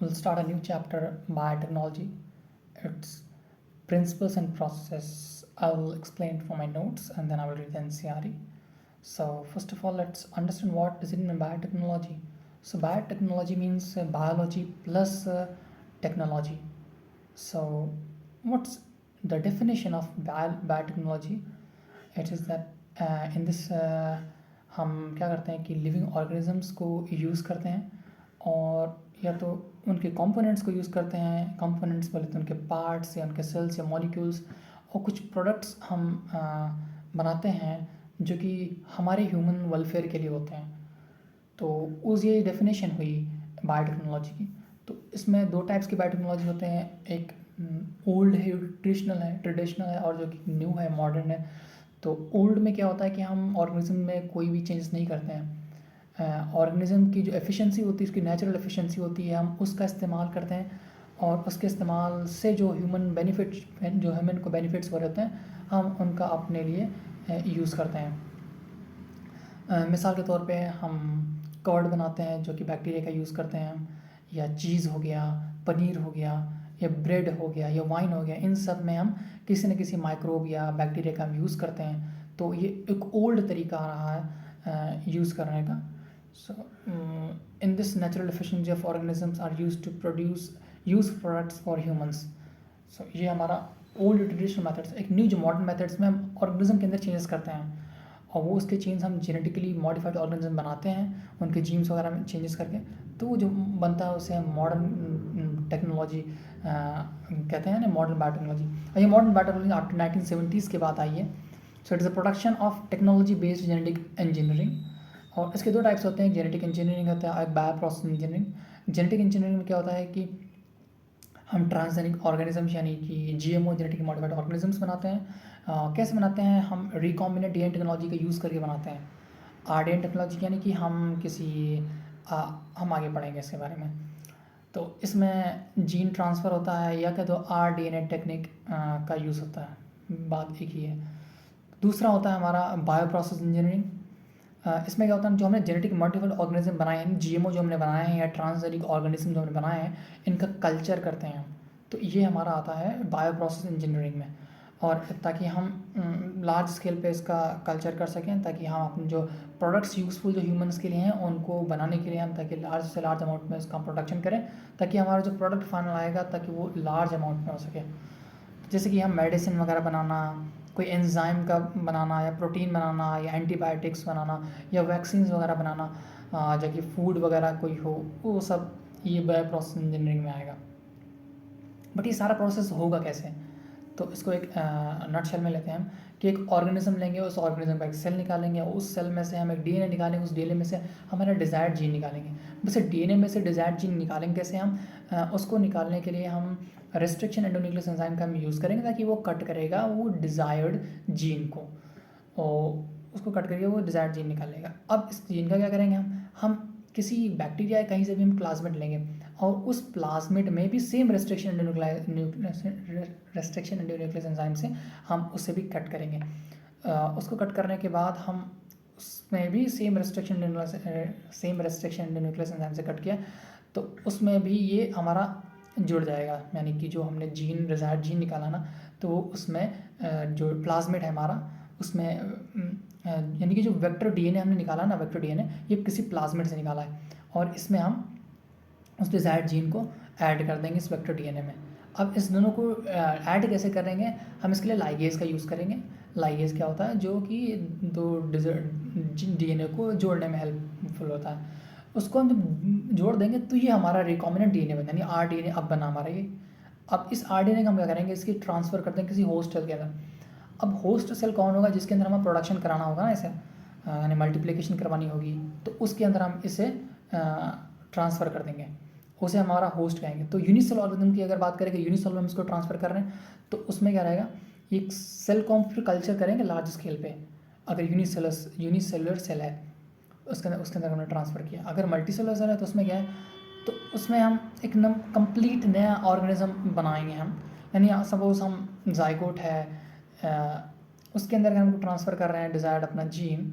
we'll start a new chapter, biotechnology, its principles and process. I'll explain from my notes and then I will read the NCRE. So first of all, let's understand what does it mean biotechnology. So biotechnology means biology plus technology. So what's the definition of biotechnology? It is that in this हम क्या करते हैं कि living organisms को use करते हैं और या तो उनके कंपोनेंट्स को यूज़ करते हैं, कंपोनेंट्स बोले तो उनके पार्ट्स या उनके सेल्स या मॉलिक्यूल्स, और कुछ प्रोडक्ट्स हम बनाते हैं जो कि हमारे ह्यूमन वेलफेयर के लिए होते हैं। तो उस ये डेफिनेशन हुई बायोटेक्नोलॉजी की। तो इसमें दो टाइप्स की बायोटेक्नोलॉजी होते हैं, एक ओल्ड है, ट्रेडिशनल है, और जो कि न्यू है, मॉडर्न है। तो ओल्ड में क्या होता है कि हम ऑर्गेनिज्म में कोई भी चेंज नहीं करते हैं, ऑर्गेनिज्म की जो एफिशिएंसी होती है, उसकी नेचुरल एफिशिएंसी होती है, हम उसका इस्तेमाल करते हैं और उसके इस्तेमाल से जो ह्यूमन को बेनिफिट्स हो रहते हैं, हम उनका अपने लिए यूज़ करते हैं। मिसाल के तौर पे हम कर्ड बनाते हैं जो कि बैक्टीरिया का यूज़ करते हैं, या चीज़ हो गया, पनीर हो गया, या ब्रेड हो गया, या वाइन हो गया, इन सब में हम किसी न किसी माइक्रोब या बैक्टीरिया का हम यूज़ करते हैं। तो ये एक ओल्ड तरीका आ रहा है यूज़ करने का। So in this natural efficiency of organisms are use to produce use products for humans. So ये हमारा ओल्ड ट्रेडिशनल मेथड्स। एक न्यू जो मॉडर्न मेथड्स में हम ऑर्गेनिज्म के अंदर चेंजेस करते हैं और वो उसके चेंज हम जेनेटिकली मॉडिफाइड ऑर्गेनिज्म बनाते हैं उनके जीन्स वगैरह में चेंजेस करके। तो वो जो बनता है उसे हम मॉडर्न टेक्नोलॉजी कहते हैं ना, मॉडर्न बायोटेक्नोलॉजी। और ये मॉडर्न बायोटेक्नोलॉजी आफ्टर 1970s के बाद आई है। So it is a production of technology based genetic engineering. और इसके दो टाइप्स होते हैं, जेनेटिक इंजीनियरिंग होता है, एक bio process engineering. Genetic engineering में क्या होता है कि हम ट्रांसजेनिक ऑर्गेनिजम्स यानी कि जीएमओ जेनेटिक मॉडिफाइड ऑर्गेनिजम्स बनाते हैं। कैसे बनाते हैं? हम रिकॉम्बिनेंट डीएनए टेक्नोलॉजी का यूज़ करके बनाते हैं। आरडीएन टेक्नोलॉजी यानी कि हम आगे पढ़ेंगे इसके बारे में। तो इसमें जीन ट्रांसफ़र होता है, या क्या तो आरडीएनए टेक्निक का यूज़ होता है, बात एक ही है। दूसरा होता है हमारा बायो प्रोसेस इंजीनियरिंग। इसमें क्या होता है, जो हमने जेनेटिक मॉडिफाइड ऑर्गेनिज्म बनाए हैं, जीएमओ जो हमने बनाए हैं, या ट्रांसजेनिक ऑर्गेनिज्म जो हमने बनाए हैं, इनका कल्चर करते हैं। तो ये हमारा आता है बायो प्रोसेस इंजीनियरिंग में। और ताकि हम लार्ज स्केल पे इसका कल्चर कर सकें, ताकि हम अपने जो प्रोडक्ट्स यूज़फुल जो ह्यूमंस के लिए हैं उनको बनाने के लिए हम ताकि लार्ज से लार्ज अमाउंट में इसका प्रोडक्शन करें, ताकि हमारा जो प्रोडक्ट फाइनल आएगा ताकि वो लार्ज अमाउंट में हो सके। जैसे कि हम मेडिसिन वगैरह बनाना, कोई एंजाइम का बनाना, या प्रोटीन बनाना, या एंटीबायोटिक्स बनाना, या वैक्सीन्स वगैरह बनाना, जो कि फूड वगैरह कोई हो, वो सब ये बायो प्रोसेस इंजीनियरिंग में आएगा। बट ये सारा प्रोसेस होगा कैसे? तो इसको एक नटशेल में लेते हैं हम, कि एक ऑर्गेनिज्म लेंगे, उस ऑर्गेनिज्म का एक सेल निकालेंगे, और उस सेल में से हम एक डीएनए निकालेंगे, उस डीएनए में से हमारा डिज़ायर्ड जीन निकालेंगे। वैसे डीएनए में से डिज़ायर्ड जीन निकालेंगे कैसे हम? उसको निकालने के लिए हम रेस्ट्रिक्शन एंडोन्यूक्लियस एंजाइम का हम यूज़ करेंगे, ताकि वो कट करेगा वो डिज़ायर्ड जीन को, और उसको कट करके वो डिज़ायर्ड जीन निकालेगा। अब इस जीन का क्या करेंगे हम किसी बैक्टीरिया कहीं से भी हम प्लाज्मिड लेंगे, और उस प्लाज्मिड में भी सेम रेस्ट्रिक्शन एंडोन्यूक्लियस एंजाइम से हम उससे भी कट करेंगे। उसको कट करने के बाद हम उसमें भी सेम रेस्ट्रिक्शन एंडोन्यूक्लियस एंजाइम से कट किया, तो उसमें भी ये हमारा जुड़ जाएगा। यानी कि जो हमने डिज़ायर्ड जीन निकाला ना, तो वो उसमें जो प्लाज्मिड है हमारा, उसमें यानी कि जो वेक्टर डीएनए हमने निकाला ना, वेक्टर डीएनए ये किसी प्लाज्मिड से निकाला है, और इसमें हम उस डिज़ायर्ड जीन को ऐड कर देंगे इस वेक्टर डीएनए में। अब इस दोनों को ऐड कैसे करेंगे? हम इसके लिए लाइगेज का यूज़ करेंगे। लाइगेज क्या होता है? जो कि दो डीएनए को जोड़ने में हेल्पफुल होता है। उसको हम जब जोड़ देंगे तो ये हमारा रिकॉम्बिनेंट डीएनए बन, यानी आरडीएनए अब बना हमारा ये। अब इस आरडीएनए का हम क्या करेंगे? इसकी ट्रांसफ़र करते हैं किसी होस्ट सेल के अंदर। अब होस्ट सेल कौन होगा? जिसके अंदर हमें प्रोडक्शन कराना होगा ना, इसे यानी मल्टीप्लिकेशन करवानी होगी, तो उसके अंदर हम इसे ट्रांसफ़र कर देंगे, उसे हमारा होस्ट कहेंगे। तो यूनिसेल ऑर्गेनिज्म की अगर बात करें कि यूनिसेल में हम इसको ट्रांसफ़र कर रहे हैं, तो उसमें क्या रहेगा? एक सेल को हम फिर कल्चर करेंगे लार्ज स्केल पे। अगर यूनिसेलुलर सेल है, उसके अंदर हमने ट्रांसफ़र किया। अगर मल्टीसेलुलर सेल है तो उसमें क्या है? तो उसमें हम एक कंप्लीट नया ऑर्गेनिज्म बनाएंगे हम। यानी सपोज हम जाइगोट है, उसके अंदर हमको ट्रांसफ़र कर रहे हैं डिज़ायर्ड अपना जीन,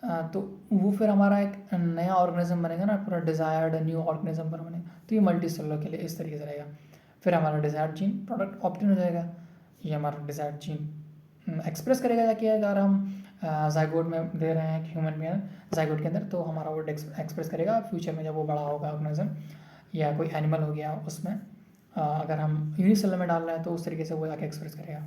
तो वो फिर हमारा एक नया ऑर्गेनिज्म बनेगा ना, पूरा डिज़ायर्ड न्यू ऑर्गेनिज्म पर बनेगा। तो ये मल्टी सेलुलर के लिए इस तरीके से रहेगा। फिर हमारा डिज़ायर्ड जीन प्रोडक्ट ऑप्टेन हो जाएगा, ये हमारा डिज़ायर्ड जीन एक्सप्रेस करेगा जाके। अगर हम जाइगोट में दे रहे हैं ह्यूमन में जाइगोट के अंदर, तो हमारा वो एक्सप्रेस करेगा फ्यूचर में जब वो बड़ा होगा ऑर्गेनिज्म, या कोई एनिमल हो गया उसमें अगर हम यूनिसेलर में डाल रहे हैं तो उस तरीके से वो जाके एक्सप्रेस करेगा।